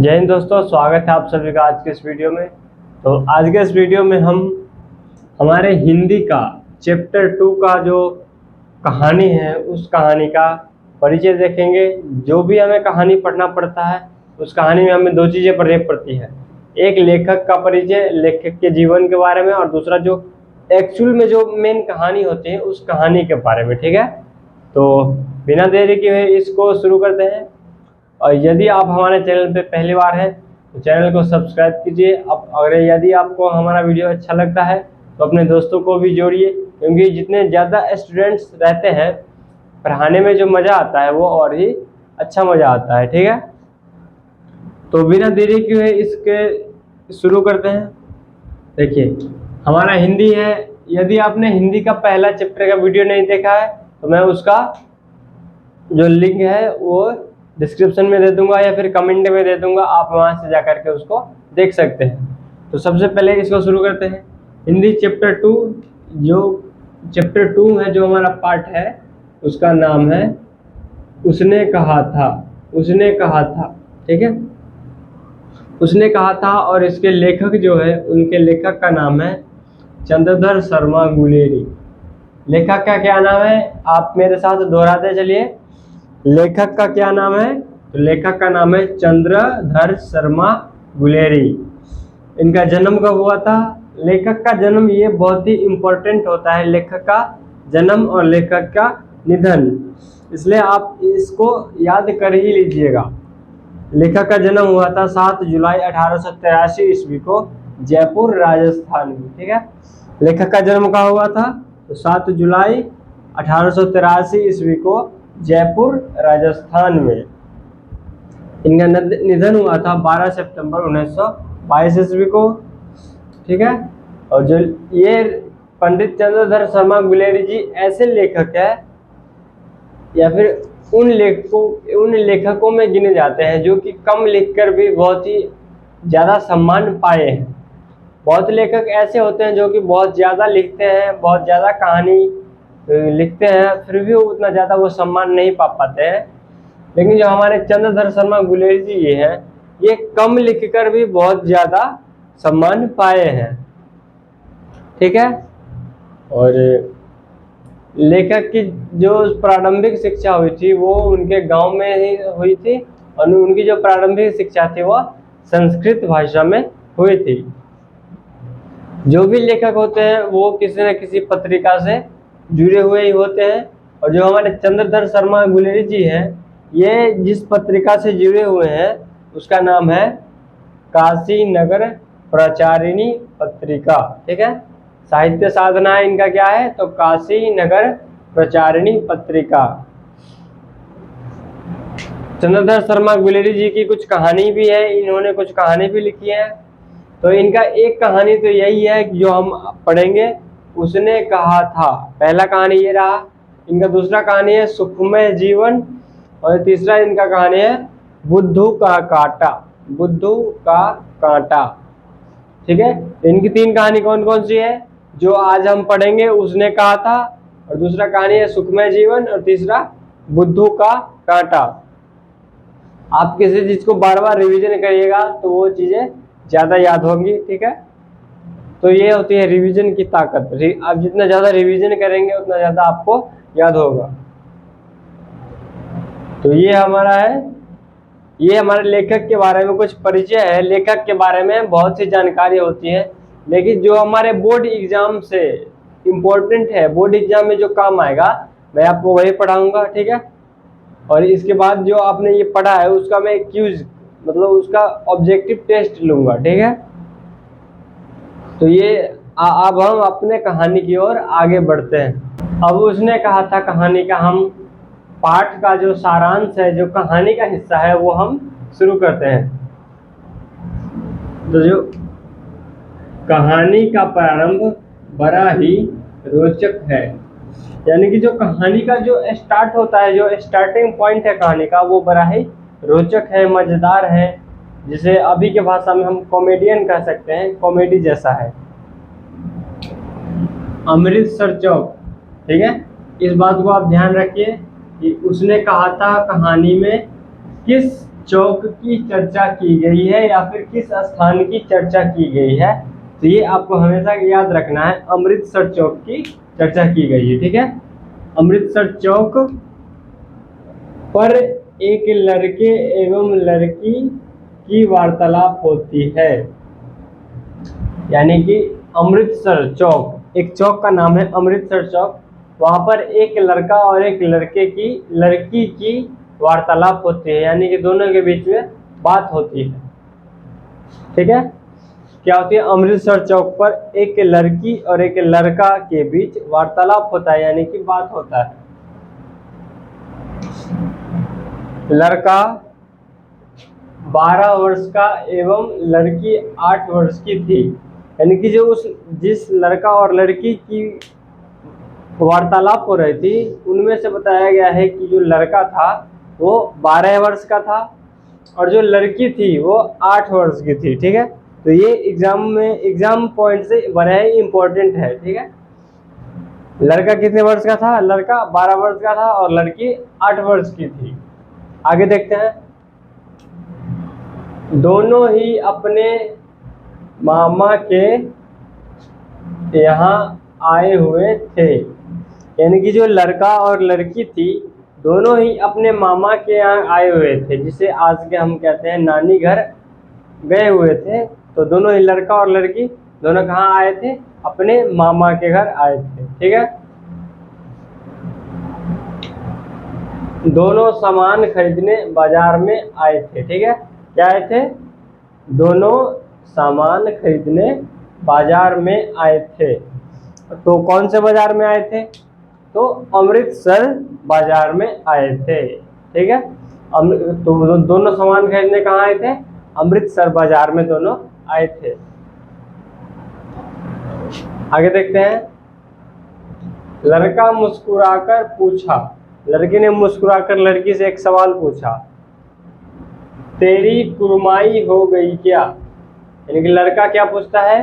जय हिंद दोस्तों, स्वागत है आप सभी का आज के इस वीडियो में। तो आज के इस वीडियो में हम हमारे हिंदी का चैप्टर 2 का जो कहानी है उस कहानी का परिचय देखेंगे। जो भी हमें कहानी पढ़ना पड़ता है उस कहानी में हमें दो चीज़ें पढ़नी पड़ती है, एक लेखक का परिचय, लेखक के जीवन के बारे में, और दूसरा जो एक्चुअल में जो मेन कहानी होती है उस कहानी के बारे में। ठीक है, तो बिना देरी के हुए इसको शुरू करते हैं। और यदि आप हमारे चैनल पे पहली बार हैं तो चैनल को सब्सक्राइब कीजिए। अब अगर यदि आपको हमारा वीडियो अच्छा लगता है तो अपने दोस्तों को भी जोड़िए, क्योंकि जितने ज़्यादा स्टूडेंट्स रहते हैं पढ़ाने में जो मज़ा आता है वो और ही अच्छा मज़ा आता है। ठीक है, तो बिना देरी के हुए इसके शुरू करते हैं। देखिए, हमारा हिंदी है। यदि आपने हिंदी का पहला चैप्टर का वीडियो नहीं देखा है तो मैं उसका जो लिंक है वो डिस्क्रिप्शन में दे दूंगा या फिर कमेंट में दे दूंगा, आप वहां से जा करके उसको देख सकते हैं। तो सबसे पहले इसको शुरू करते हैं। हिंदी चैप्टर 2, जो चैप्टर 2 है, जो हमारा पार्ट है उसका नाम है उसने कहा था। उसने कहा था, ठीक है, उसने कहा था। और इसके लेखक जो है, उनके लेखक का नाम है चंद्रधर शर्मा गुलेरी। लेखक का क्या नाम है, आप मेरे साथ दोहराते चलिए। लेखक का क्या नाम है, तो लेखक का नाम है चंद्रधर शर्मा गुलेरी। इनका जन्म कब हुआ था? लेखक का जन्म ये बहुत ही इम्पोर्टेंट होता है, लेखक का जन्म और लेखक का निधन, इसलिए आप इसको याद कर ही लीजिएगा। लेखक का जन्म हुआ था 7 जुलाई 1883 ईस्वी को जयपुर राजस्थान में। ठीक है, लेखक का जन्म कहाँ हुआ था? तो 7 जुलाई 1883 ईस्वी को जयपुर राजस्थान में। इनका निधन हुआ था 12 सितंबर 1922 ईस्वी को। ठीक है, और जो ये पंडित चंद्रधर शर्मा गुलेरी जी ऐसे लेखक है या फिर उन लेखकों में गिने जाते हैं जो कि कम लिखकर भी बहुत ही ज़्यादा सम्मान पाए हैं। बहुत लेखक ऐसे होते हैं जो कि बहुत ज़्यादा लिखते हैं, बहुत ज़्यादा कहानी लिखते हैं, फिर भी उतना ज़्यादा वो सम्मान नहीं पा पाते हैं। लेकिन जो हमारे चंद्रधर शर्मा गुलेरी जी ये हैं, ये कम लिखकर भी बहुत ज़्यादा सम्मान पाए हैं। ठीक है, और लेखक की जो प्रारंभिक शिक्षा हुई थी वो उनके गांव में ही हुई थी, और उनकी जो प्रारंभिक शिक्षा थी वह संस्कृत भाषा में हुई थी। जो भी लेखक होते हैं वो किसी न किसी पत्रिका से जुड़े हुए ही होते हैं, और जो हमारे चंद्रधर शर्मा गुलेरी जी हैं, ये जिस पत्रिका से जुड़े हुए हैं उसका नाम है काशी नगर प्रचारिणी पत्रिका। ठीक है, साहित्य साधना इनका क्या है, तो काशी नगर प्रचारिणी पत्रिका। चंद्रधर शर्मा गुलेरी जी की कुछ कहानी भी है, इन्होंने कुछ कहानी भी लिखी है। तो इनका एक कहानी तो यही है कि जो हम पढ़ेंगे, उसने कहा था। पहला कहानी ये रहा। इनका दूसरा कहानी है सुखमय जीवन, और तीसरा इनका कहानी है बुद्धू का कांटा। बुद्धू का कांटा। ठीक है, इनकी 3 कहानी कौन कौन सी है जो आज हम पढ़ेंगे? उसने कहा था, और दूसरा कहानी है सुखमय जीवन, और तीसरा बुद्धू का कांटा। आप किसी चीज को बार बार रिवीजन करिएगा तो वो चीजें ज्यादा याद होंगी। ठीक है, तो ये होती है रिवीजन की ताकत। आप जितना ज्यादा रिवीजन करेंगे उतना ज्यादा आपको याद होगा। तो ये हमारा है, ये हमारे लेखक के बारे में कुछ परिचय है। लेखक के बारे में बहुत सी जानकारी होती है, लेकिन जो हमारे बोर्ड एग्जाम से इम्पोर्टेंट है, बोर्ड एग्जाम में जो काम आएगा, मैं आपको वही पढ़ाऊंगा। ठीक है, और इसके बाद जो आपने ये पढ़ा है उसका मैं क्यूज, मतलब उसका ऑब्जेक्टिव टेस्ट लूंगा। ठीक है, तो ये अब हम अपने कहानी की ओर आगे बढ़ते हैं। अब उसने कहा था कहानी का हम पाठ का जो सारांश है, जो कहानी का हिस्सा है, वो हम शुरू करते हैं। तो जो कहानी का प्रारंभ बड़ा ही रोचक है, यानी कि जो कहानी का जो स्टार्ट होता है, जो स्टार्टिंग पॉइंट है कहानी का, वो बड़ा ही रोचक है, मजेदार है, जिसे अभी के भाषा में हम कॉमेडियन कह सकते हैं, कॉमेडी जैसा है। अमृतसर चौक। ठीक है, इस बात को आप ध्यान रखिए कि उसने कहा था कहानी में किस चौक की चर्चा की गई है या फिर किस स्थान की चर्चा की गई है, तो ये आपको हमेशा याद रखना है, अमृतसर चौक की चर्चा की गई है। ठीक है, अमृतसर चौक पर एक लड़के एवं लड़की की वार्तालाप होती है। यानी कि अमृतसर चौक, एक चौक का नाम है अमृतसर चौक, वहां पर एक लड़का और एक लड़की की वार्तालाप होती है, यानी कि दोनों के बीच में बात होती है। ठीक है, क्या होती है, अमृतसर चौक पर एक लड़की और एक लड़का के बीच वार्तालाप होता है, यानी कि बात होता है। लड़का 12 वर्ष का एवं लड़की 8 वर्ष की थी, यानी कि जो जिस लड़का और लड़की की वार्तालाप हो रही थी उनमें से बताया गया है कि जो लड़का था वो 12 वर्ष का था और जो लड़की थी वो 8 वर्ष की थी। ठीक है, तो ये एग्जाम पॉइंट से बड़ा ही इम्पोर्टेंट है। ठीक है, लड़का कितने वर्ष का था, लड़का 12 वर्ष का था और लड़की 8 वर्ष की थी। आगे देखते हैं, दोनों ही अपने मामा के यहाँ आए हुए थे, यानी कि जो लड़का और लड़की थी दोनों ही अपने मामा के यहाँ आए हुए थे, जिसे आज के हम कहते हैं नानी घर गए हुए थे। तो दोनों ही लड़का और लड़की दोनों कहाँ आए थे, अपने मामा के घर आए थे। ठीक है, दोनों सामान खरीदने बाजार में आए थे। ठीक है, क्या आए थे, दोनों सामान खरीदने बाजार में आए थे। तो कौन से बाजार में आए थे, तो अमृतसर बाजार में आए थे। ठीक है, तो दोनों सामान खरीदने कहाँ आए थे, अमृतसर बाजार में दोनों आए थे। आगे देखते हैं, लड़का मुस्कुराकर पूछा, लड़की ने मुस्कुराकर लड़की से एक सवाल पूछा, तेरी कुरमाई हो गई क्या। यानी कि लड़का क्या पूछता है,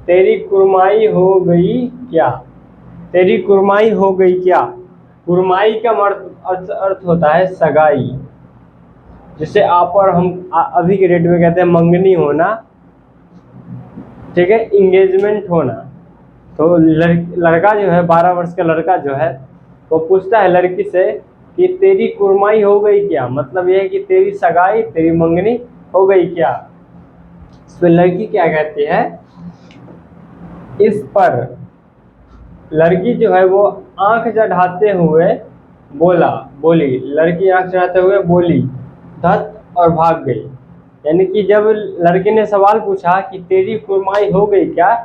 तेरी कुरमाई हो गई क्या, तेरी कुरमाई हो गई क्या। कुरमाई का अर्थ होता है सगाई, जिसे आप और हम अभी के डेट में कहते हैं मंगनी होना। ठीक है, इंगेजमेंट होना। तो लड़का जो है 12 वर्ष का लड़का जो है वो पूछता है लड़की से कि तेरी कुरमाई हो गई क्या, मतलब यह है कि तेरी सगाई, तेरी मंगनी हो गई क्या। तो लड़की क्या कहती है, इस पर लड़की जो है वो आंख चढ़ाते हुए बोली, लड़की आंख चढ़ाते हुए बोली धत और भाग गई। यानी कि जब लड़की ने सवाल पूछा कि तेरी कुरमाई हो गई क्या,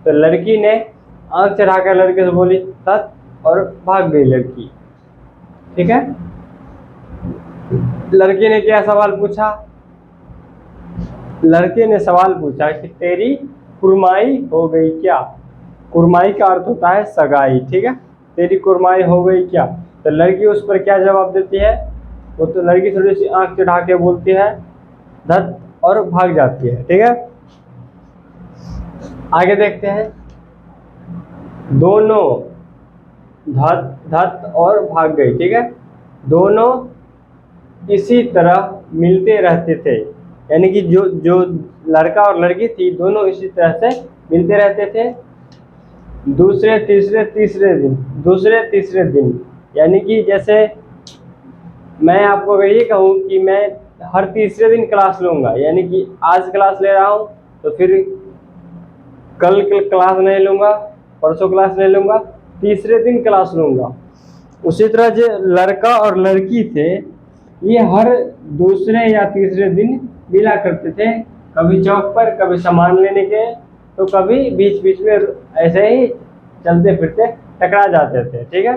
तो लड़की ने आंख चढ़ाकर लड़के से बोली धत और भाग गई लड़की। ठीक है, लड़के ने क्या सवाल पूछा, लड़के ने सवाल पूछा कि तेरी कुरमाई हो गई क्या। कुरमाई का अर्थ होता है सगाई। ठीक है, तेरी कुरमाई हो गई क्या, तो लड़की उस पर क्या जवाब देती है, वो तो लड़की थोड़ी सी आंख चढ़ा के बोलती है धत और भाग जाती है। ठीक है, आगे देखते हैं, दोनों धत और भाग गई। ठीक है, दोनों इसी तरह मिलते रहते थे, यानी कि जो लड़का और लड़की थी दोनों इसी तरह से मिलते रहते थे। दूसरे तीसरे दिन, यानी कि जैसे मैं आपको अगर ये कहूँ कि मैं हर तीसरे दिन क्लास लूँगा, यानी कि आज क्लास ले रहा हूँ तो फिर कल क्लास नहीं लूँगा, परसों क्लास नहीं लूँगा, तीसरे दिन क्लास लूँगा। उसी तरह जो लड़का और लड़की थे ये हर दूसरे या तीसरे दिन मिला करते थे, कभी चौक पर, कभी सामान लेने के, तो कभी बीच बीच में ऐसे ही चलते फिरते टकरा जाते थे। ठीक है,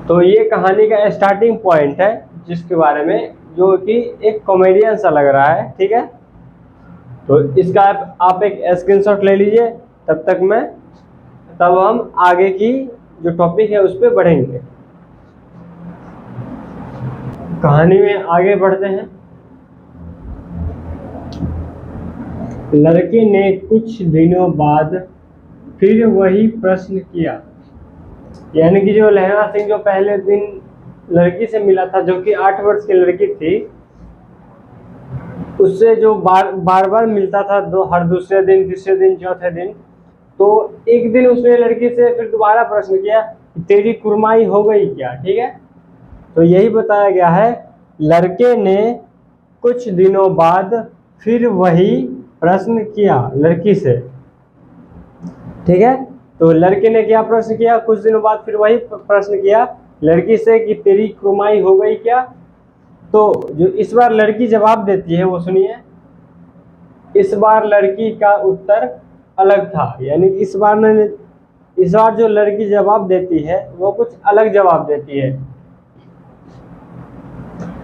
तो ये कहानी का स्टार्टिंग पॉइंट है, जिसके बारे में जो कि एक कॉमेडियन सा लग रहा है। ठीक है, तो इसका आप एक स्क्रीनशॉट ले लीजिए, तब हम आगे की जो टॉपिक है उस पर बढ़ेंगे। कहानी में आगे बढ़ते हैं। लड़के ने कुछ दिनों बाद फिर वही प्रश्न किया, यानी कि जो लहरा सिंह जो पहले दिन लड़की से मिला था, जो कि 8 वर्ष की लड़की थी, उससे जो बार बार मिलता था, हर दूसरे दिन, तीसरे दिन, चौथे दिन, तो एक दिन उसने लड़की से फिर दोबारा प्रश्न किया, तेरी कुर्माई हो गई क्या? ठीक है, तो यही बताया गया है, लड़के ने कुछ दिनों बाद फिर वही प्रश्न किया लड़की से। ठीक है, तो लड़के ने क्या प्रश्न किया? कुछ दिनों बाद फिर वही प्रश्न किया लड़की से कि तेरी कुर्माई हो गई क्या? तो जो इस बार लड़की जवाब देती है वो सुनिए। इस बार लड़की का उत्तर अलग था, यानी इस बार जो लड़की जवाब देती है वो कुछ अलग जवाब देती है।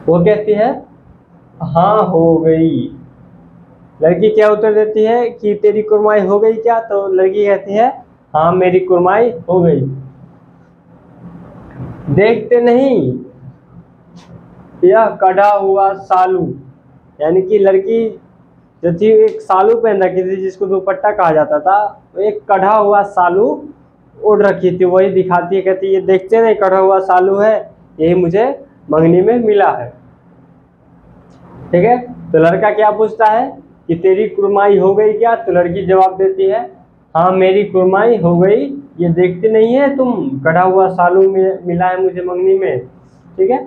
वो कहती है हाँ हो गई। लड़की क्या उत्तर देती है कि तेरी कुर्माई हो गई क्या? तो लड़की कहती है हाँ मेरी कुर्माई हो गई। देखते नहीं यह कढ़ा हुआ सालू, यानी कि लड़की जो थी एक सालू पहन रखी थी जिसको दुपट्टा कहा जाता था, तो एक कढ़ा हुआ सालू ओढ़ रखी थी, वही दिखाती है, कहती है ये देखते नहीं कढ़ा हुआ सालू है, यही मुझे मंगनी में मिला है। ठीक है, तो लड़का क्या पूछता है कि तेरी कुर्माई हो गई क्या? तो लड़की जवाब देती है हाँ मेरी कुर्माई हो गई, ये देखते नहीं है तुम कढ़ा हुआ सालू में मिला है मुझे मंगनी में। ठीक है,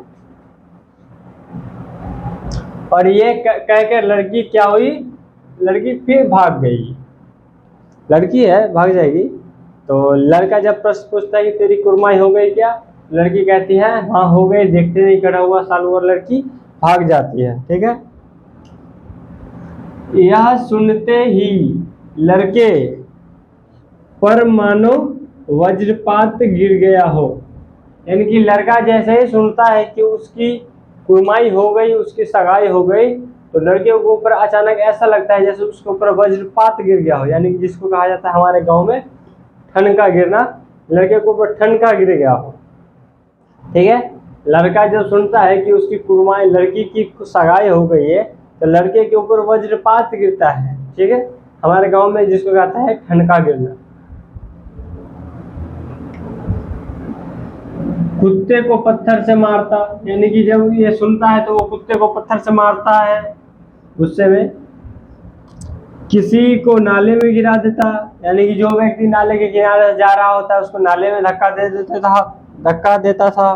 और ये कहकर लड़की क्या हुई? लड़की फिर भाग गई। लड़की है भाग जाएगी, तो लड़का जब प्रश्न पूछता है कि तेरी कुर्माई हो गई क्या? लड़की कहती है हाँ हो गई, देखते नहीं कढ़ा हुआ सालू, और लड़की भाग जाती है। ठीक है, यह सुनते ही लड़के पर मानो वज्रपात गिर गया हो, यानी कि लड़का जैसे ही सुनता है कि उसकी कुर्माई हो गई, उसकी सगाई हो गई, तो लड़के के ऊपर अचानक ऐसा लगता है जैसे उसके ऊपर वज्रपात गिर गया हो, यानी कि जिसको कहा जाता है हमारे गांव में ठनका गिरना, लड़के के ऊपर ठनका गिर गया हो। ठीक है, लड़का जब सुनता है कि उसकी कुर्माई, लड़की की सगाई हो गई है, तो लड़के के ऊपर वज्रपात गिरता है। ठीक है, हमारे गांव में जिसको कहता है ठनका गिरना। कुत्ते को पत्थर से मारता, यानी कि जब ये सुनता है तो वो कुत्ते को पत्थर से मारता है गुस्से में। किसी को नाले में गिरा देता, यानी कि जो व्यक्ति नाले के किनारे जा रहा होता है उसको नाले में धक्का देता था।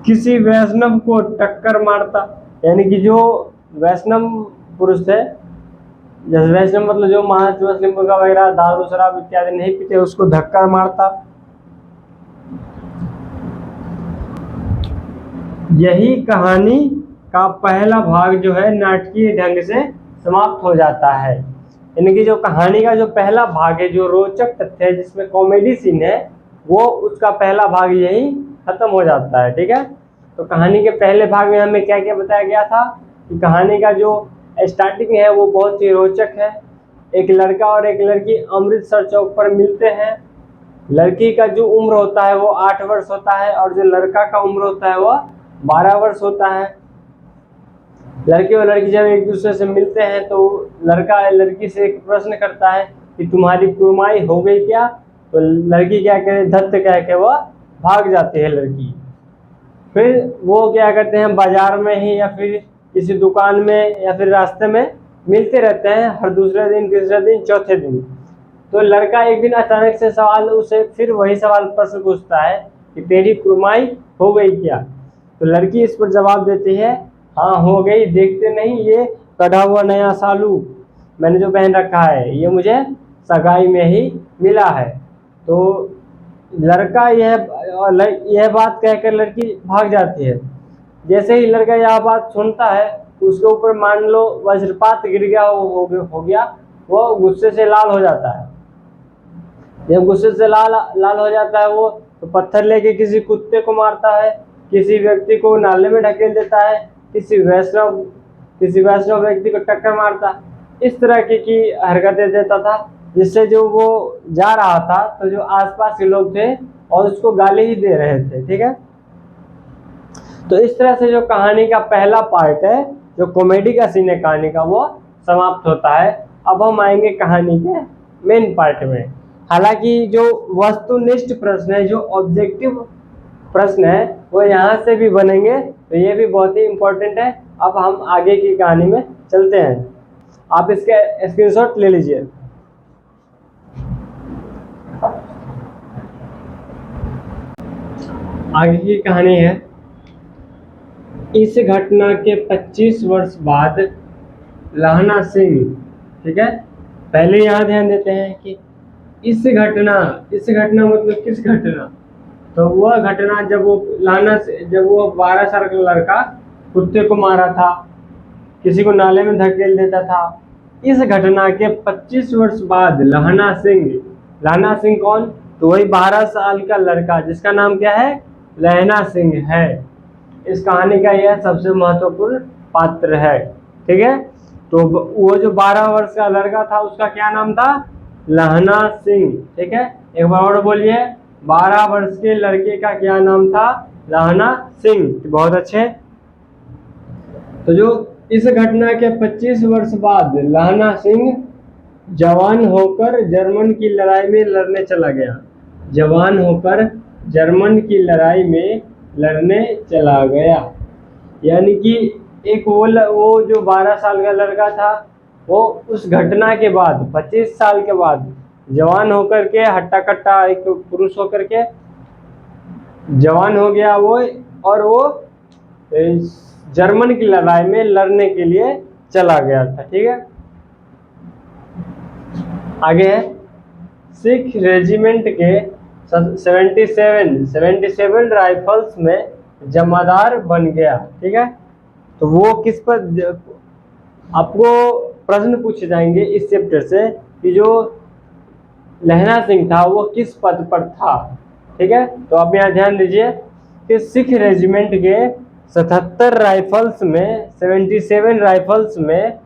किसी वैष्णव को टक्कर मारता, यानी कि जो वैष्णव पुरुष थे, जैसे वैष्णव मतलब जो मांस मछली मुर्गा वगैरह दारू शराब इत्यादि नहीं पीते, उसको धक्का मारता। यही कहानी का पहला भाग जो है नाटकीय ढंग से समाप्त हो जाता है, यानी कि जो कहानी का जो पहला भाग है, जो रोचक तथ्य है, जिसमें कॉमेडी सीन है, वो उसका पहला भाग यही खत्म हो जाता है। ठीक है, तो कहानी के पहले भाग में हमें क्या क्या बताया गया था कि कहानी का जो स्टार्टिंग है वो बहुत ही रोचक है। एक लड़का और एक लड़की अमृतसर चौक पर मिलते हैं। लड़की का जो उम्र होता है वो 8 वर्ष होता है, और जो लड़का का उम्र होता है वह 12 वर्ष होता है। लड़के और लड़की जब एक दूसरे से मिलते हैं तो लड़का लड़की से एक प्रश्न करता है कि तुम्हारी कुर्माई हो गई क्या? तो लड़की क्या करे, धत्त कह के वह भाग जाती है लड़की। फिर वो क्या करते हैं, बाजार में ही या फिर किसी दुकान में या फिर रास्ते में मिलते रहते हैं, हर दूसरे दिन, तीसरे दिन, चौथे दिन। तो लड़का एक दिन अचानक से सवाल उसे फिर वही सवाल प्रश्न पूछता है कि तेरी कुर्माई हो गई क्या? तो लड़की इस पर जवाब देती है हाँ हो गई, देखते नहीं ये कढ़ा हुआ नया सालू मैंने जो पहन रखा है ये मुझे सगाई में ही मिला है। तो लड़का यह बात कहकर लड़की भाग जाती है। जैसे ही लड़का यह बात सुनता है उसके ऊपर मान लो वज्रपात गिर गया हो गया, वो गुस्से से लाल हो जाता है। जब गुस्से से लाल हो जाता है वो, तो पत्थर लेके किसी कुत्ते को मारता है, किसी व्यक्ति को नाले में ढकेल देता है, किसी वैष्णव व्यक्ति को टक्कर मारता, इस तरह की हरकतें देता था, जिससे जो वो जा रहा था तो जो आसपास के लोग थे और उसको गाली ही दे रहे थे। ठीक है, तो इस तरह से जो कहानी का पहला पार्ट है, जो कॉमेडी का सीन है कहानी का, वो समाप्त होता है। अब हम आएंगे कहानी के मेन पार्ट में। हालांकि जो वस्तुनिष्ठ प्रश्न है, जो ऑब्जेक्टिव प्रश्न है, वो यहाँ से भी बनेंगे, तो ये भी बहुत ही इंपॉर्टेंट है। अब हम आगे की कहानी में चलते हैं, आप इसके स्क्रीनशॉट ले लीजिए। आगे की कहानी है, इस घटना के 25 वर्ष बाद लहना सिंह, ठीक है, पहले यहाँ ध्यान देते हैं कि इस घटना मतलब किस घटना, तो वह घटना जब वो 12 साल का लड़का कुत्ते को मारा था, किसी को नाले में धकेल देता था। इस घटना के 25 वर्ष बाद लहना सिंह कौन, तो वही 12 साल का लड़का जिसका नाम क्या है, लहना सिंह है। इस कहानी का यह सबसे महत्वपूर्ण पात्र है, ठीक है। तो वो जो 12 वर्ष का लड़का था उसका क्या नाम था, लहना सिंह, ठीक है। एक बार और बोलिए, 12 वर्ष के लड़के का क्या नाम था, लहना सिंह। बहुत अच्छे। तो जो इस घटना के 25 वर्ष बाद लहना सिंह जवान होकर जर्मन की लड़ाई में लड़ने चला गया। जवान होकर जर्मन की लड़ाई में लड़ने चला गया, यानी कि एक वो जो 12 साल का लड़का था, वो उस घटना के बाद 25 साल के बाद जवान होकर के, हट्टा कट्टा एक पुरुष होकर के जवान हो गया वो, और वो जर्मन की लड़ाई में लड़ने के लिए चला गया था, ठीक है। आगे है, सिख रेजिमेंट के 77 राइफल्स में जमादार बन गया, ठीक है। तो वो किस पर, आपको प्रश्न पूछे जाएंगे इस चैप्टर से कि जो लहना सिंह था वो किस पद पर था, ठीक है। तो आप यहाँ ध्यान दीजिए कि सिख रेजिमेंट के 77 राइफल्स में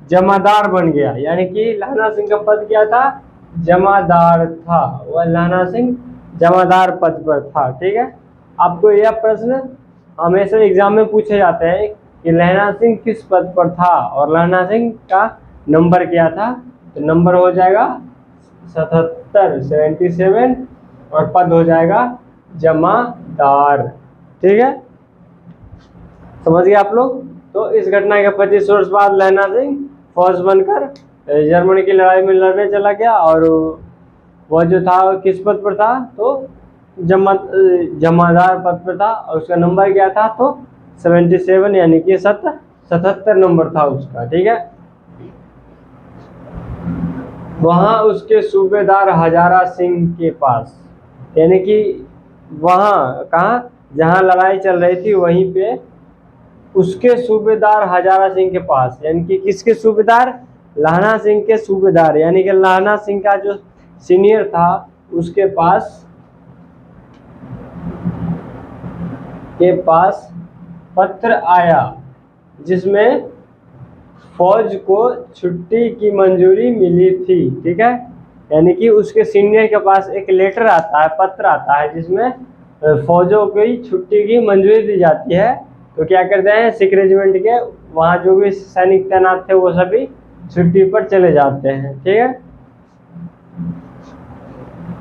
जमादार बन गया, यानी कि लहना सिंह का पद क्या था, जमादार था। वह लहना सिंह जमादार पद पर था, ठीक है। आपको यह प्रश्न हमेशा एग्जाम में पूछे जाते हैं कि लहना सिंह किस पद पर था और लहना सिंह का नंबर क्या था। तो नंबर हो जाएगा 77 और पद हो जाएगा जमादार, ठीक है। समझ गए आप लोग। तो इस घटना के 25 वर्ष बाद लहना सिंह फौज बनकर जर्मनी की लड़ाई में लड़ने चला गया, और वह जो था किस पद पर था, तो जमादार पद पर था, और उसका नंबर क्या था, तो 77, यानी कि 77 नंबर था उसका, ठीक है। वहां उसके सूबेदार हजारा सिंह के पास, यानी कि वहां कहा जहां लड़ाई चल रही थी वहीं पे उसके सूबेदार हजारा सिंह के पास, यानी कि किसके सूबेदार, लहना सिंह के सूबेदार, यानी कि लहना सिंह का जो सीनियर था उसके पास पत्र आया जिसमें फौज को छुट्टी की मंजूरी मिली थी, ठीक है। यानी कि उसके सीनियर के पास एक लेटर आता है, पत्र आता है, जिसमें फौजों की छुट्टी की मंजूरी दी जाती है। तो क्या करते हैं, सिख रेजिमेंट के वहाँ जो भी सैनिक तैनात थे वो सभी छुट्टी पर चले जाते हैं, ठीक है,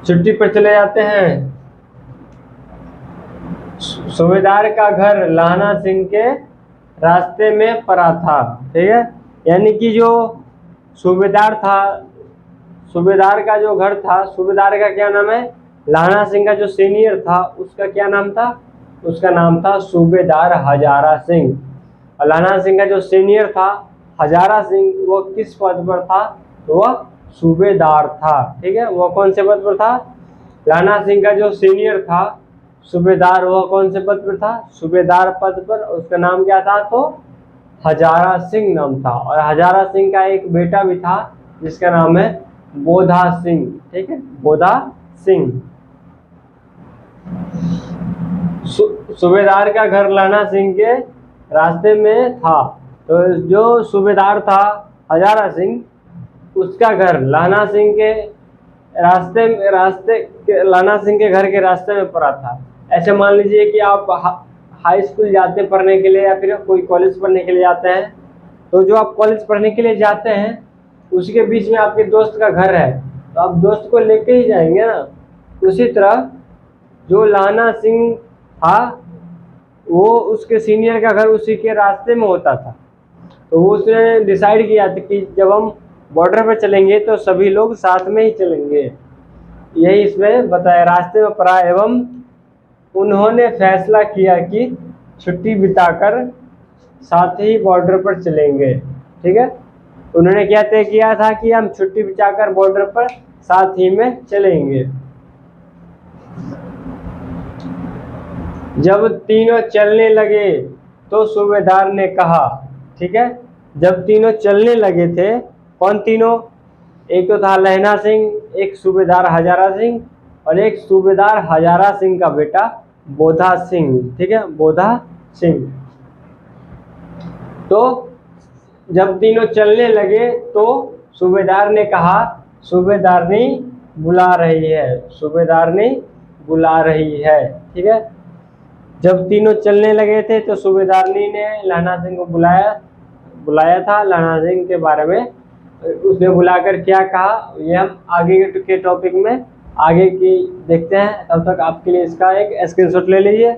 छुट्टी पर चले जाते हैं। सूबेदार का घर लहना सिंह के रास्ते में पड़ा था, ठीक है। यानी कि जो सूबेदार था, सूबेदार का जो घर था, सूबेदार का क्या नाम है, लहना सिंह का जो सीनियर था उसका क्या नाम था, उसका नाम था सूबेदार हजारा सिंह। और लहना सिंह का जो सीनियर था हजारा सिंह, वो किस पद पर था, तो वह सूबेदार था, ठीक है। वह कौन से पद पर था, लहना सिंह का जो सीनियर था सूबेदार, वह कौन से पद पर था, सूबेदार पद पर। उसका नाम क्या था, तो हजारा सिंह नाम था। और हजारा सिंह का एक बेटा भी था जिसका नाम है बोधा सिंह, ठीक है, बोधा सिंह। सूबेदार का घर लहना सिंह के रास्ते में था। तो जो सूबेदार था हजारा सिंह, उसका घर लहना सिंह के लहना सिंह के घर के रास्ते में पड़ा था। ऐसे मान लीजिए कि आप हाई स्कूल जाते पढ़ने के लिए या फिर कोई कॉलेज पढ़ने के लिए जाते हैं, तो जो आप कॉलेज पढ़ने के लिए जाते हैं उसके बीच में आपके दोस्त का घर है, तो आप दोस्त को लेके ही जाएंगे ना। उसी तरह जो लाना सिंह था वो उसके सीनियर का घर उसी के रास्ते में होता था, तो उसने डिसाइड किया था कि जब हम बॉर्डर पर चलेंगे तो सभी लोग साथ में ही चलेंगे, यही इसमें बताया। रास्ते में पड़ा एवं उन्होंने फैसला किया कि छुट्टी बिताकर साथ ही बॉर्डर पर चलेंगे। ठीक है, उन्होंने क्या तय किया था कि हम छुट्टी बिताकर बॉर्डर पर साथ ही में चलेंगे। जब तीनों चलने लगे तो सूबेदार ने कहा, ठीक है, जब तीनों चलने लगे थे, कौन तीनों, एक तो था लहना सिंह, एक सूबेदार हजारा सिंह और एक सूबेदार हजारा सिंह का बेटा बोधा सिंह। ठीक है, बोधा सिंह। तो जब तीनों चलने लगे तो सूबेदार ने कहा, सूबेदारनी बुला रही है, सूबेदारनी बुला रही है। ठीक है, जब तीनों चलने लगे थे तो सूबेदारनी ने लहना सिंह को बुलाया था। लहना सिंह के बारे में उसने बुलाकर क्या कहा, ये हम आगे के टॉपिक में आगे की देखते हैं। तब तक आपके लिए इसका एक स्क्रीनशॉट ले लीजिए।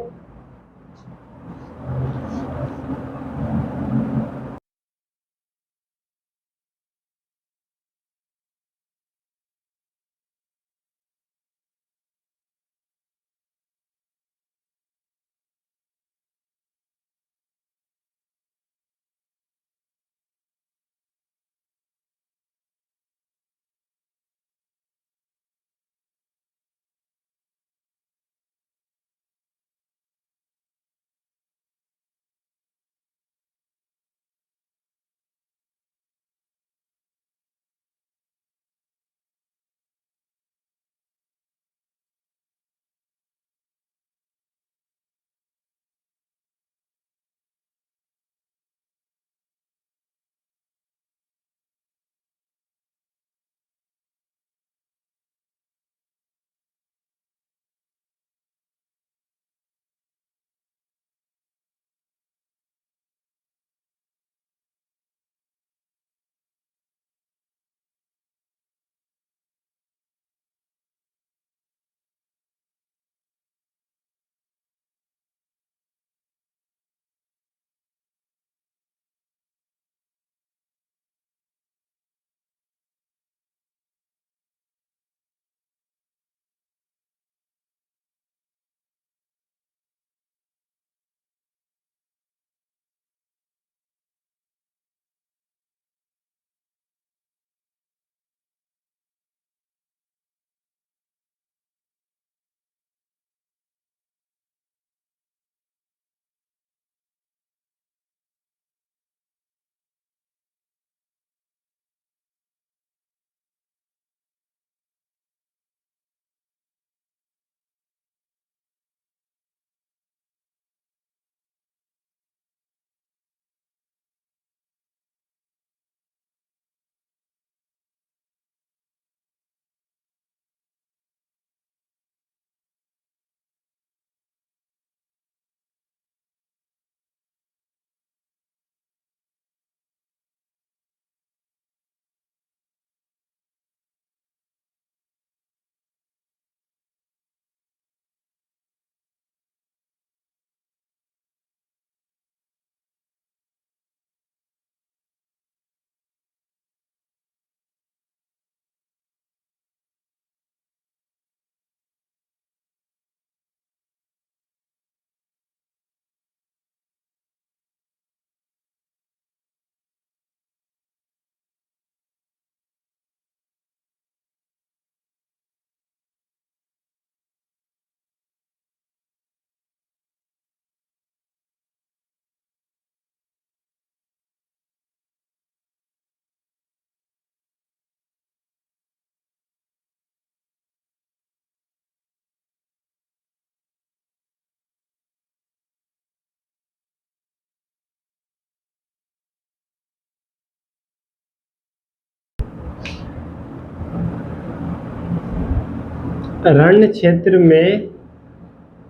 रण क्षेत्र में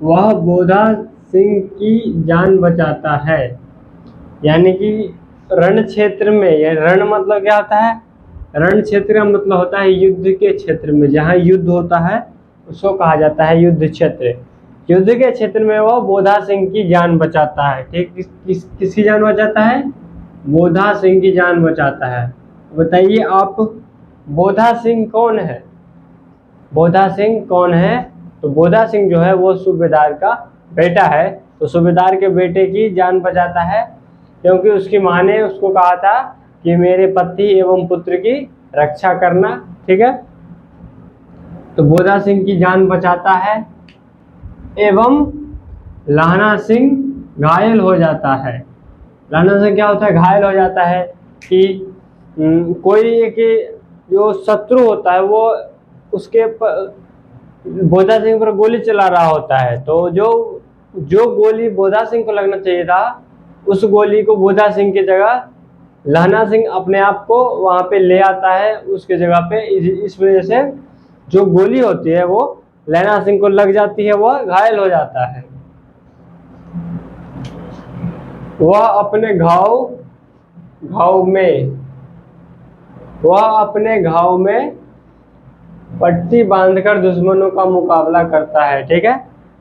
वह बोधा सिंह की जान बचाता है। यानी कि रण क्षेत्र में, यह रण मतलब क्या होता है, रण क्षेत्र का मतलब होता है युद्ध के क्षेत्र में, जहाँ युद्ध होता है उसको कहा जाता है युद्ध क्षेत्र। युद्ध के क्षेत्र में वो बोधा सिंह की जान बचाता है। ठीक, किसकी जान बचाता है? बोधा सिंह की जान बचाता है। बताइए आप, बोधा सिंह कौन है? बोधा सिंह कौन है? तो बोधा सिंह जो है वो सूबेदार का बेटा है। तो सूबेदार के बेटे की जान बचाता है, क्योंकि उसकी माँ ने उसको कहा था कि मेरे पति एवं पुत्र की रक्षा करना। ठीक है, तो बोधा सिंह की जान बचाता है एवं लहना सिंह घायल हो जाता है। लहना सिंह क्या होता है? घायल हो जाता है कि कोई एक जो शत्रु होता है वो उसके बोधा सिंह पर गोली चला रहा होता है। तो जो गोली बोधा सिंह को लगना चाहिए था, उस गोली को बोधा सिंह की जगह लहना सिंह अपने आप को वहां पे ले आता है उसके जगह पे। इस वजह से जो गोली होती है वो लहना सिंह को लग जाती है, वह घायल हो जाता है। वह अपने घाव में पट्टी बांधकर दुश्मनों का मुकाबला करता है। ठीक है,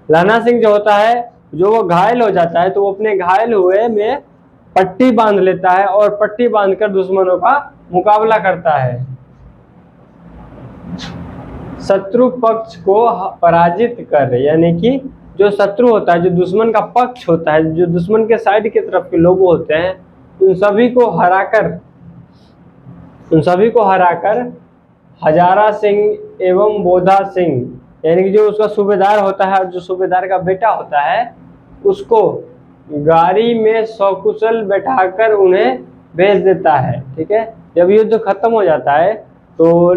लहना सिंह जो होता है, जो वो घायल हो जाता है, तो वो अपने घायल हुए में पट्टी बांध लेता है और पट्टी बांधकर दुश्मनों का मुकाबला करता है। शत्रु पक्ष को पराजित कर, यानी कि जो शत्रु होता है, जो दुश्मन का पक्ष होता है, जो दुश्मन के साइड की तरफ के लोग होते हैं, उन सभी को हराकर हजारा सिंह एवं बोधा सिंह, यानी कि जो उसका सूबेदार होता है और जो सूबेदार का बेटा होता है, उसको गाड़ी में सकुशल बैठाकर उन्हें भेज देता है। ठीक है, जब युद्ध खत्म हो जाता है तो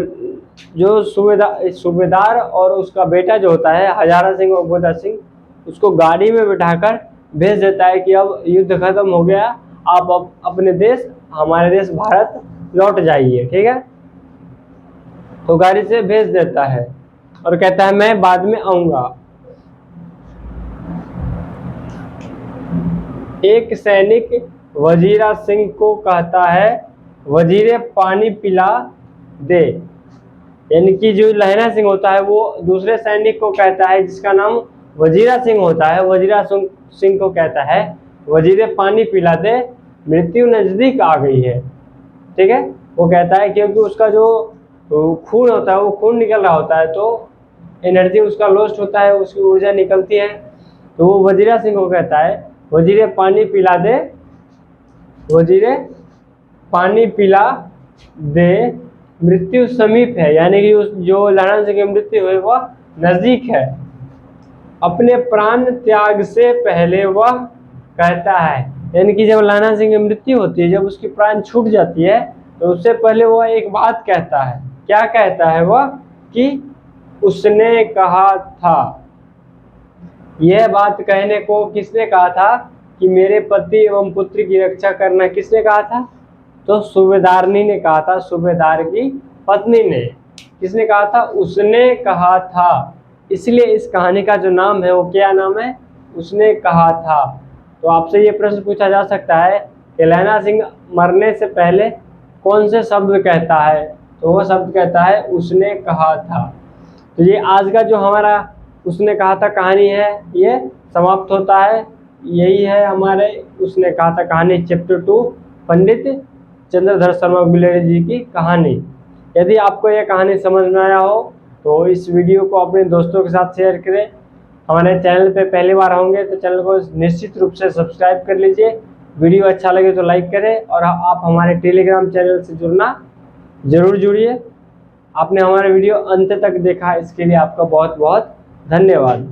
जो सूबेदार और उसका बेटा जो होता है हजारा सिंह और बोधा सिंह, उसको गाड़ी में बैठाकर भेज देता है कि अब युद्ध खत्म हो गया, आप अब अपने देश, हमारे देश भारत लौट जाइए। ठीक है, तो गाड़ी से भेज देता है और कहता है मैं बाद में आऊंगा। एक सैनिक वजीरा सिंह को कहता है वजीरे पानी पिला दे, यानी कि जो लहना सिंह होता है वो दूसरे सैनिक को कहता है जिसका नाम वजीरा सिंह होता है, वजीरा सिंह को कहता है वजीरे पानी पिला दे, मृत्यु नजदीक आ गई है। ठीक है, वो कहता है क्योंकि उसका जो खून होता है वो खून निकल रहा होता है, तो एनर्जी उसका लॉस्ट होता है, उसकी ऊर्जा निकलती है। तो वो वजीरा सिंह को कहता है वजीरे पानी पिला दे, वजीरे पानी पिला दे, मृत्यु समीप है, यानी कि उस जो लहना सिंह की मृत्यु हुई वह नजदीक है। अपने प्राण त्याग से पहले वह कहता है, यानी कि जब लहना सिंह की मृत्यु होती है, जब उसकी प्राण छूट जाती है, तो उससे पहले वह एक बात कहता है। क्या कहता है वह? कि उसने कहा था। यह बात कहने को किसने कहा था कि मेरे पति एवं पुत्र की रक्षा करना? किसने कहा था? तो सूबेदारनी ने कहा था, सूबेदार की पत्नी ने। किसने कहा था? उसने कहा था। इसलिए इस कहानी का जो नाम है वो क्या नाम है? उसने कहा था। तो आपसे ये प्रश्न पूछा जा सकता है कि लहना सिंह मरने से पहले कौन से शब्द कहता है? तो वह शब्द कहता है उसने कहा था। तो ये आज का जो हमारा उसने कहा था कहानी है, ये समाप्त होता है। यही है हमारे उसने कहा था कहानी चैप्टर 2, पंडित चंद्रधर शर्मा गुलेरिया जी की कहानी। यदि आपको यह कहानी समझ में आया हो तो इस वीडियो को अपने दोस्तों के साथ शेयर करें। हमारे चैनल पे पहली बार होंगे तो चैनल को निश्चित रूप से सब्सक्राइब कर लीजिए। वीडियो अच्छा लगे तो लाइक करें और आप हमारे टेलीग्राम चैनल से जरूर जुड़िए। आपने हमारा वीडियो अंत तक देखा, इसके लिए आपका बहुत बहुत धन्यवाद।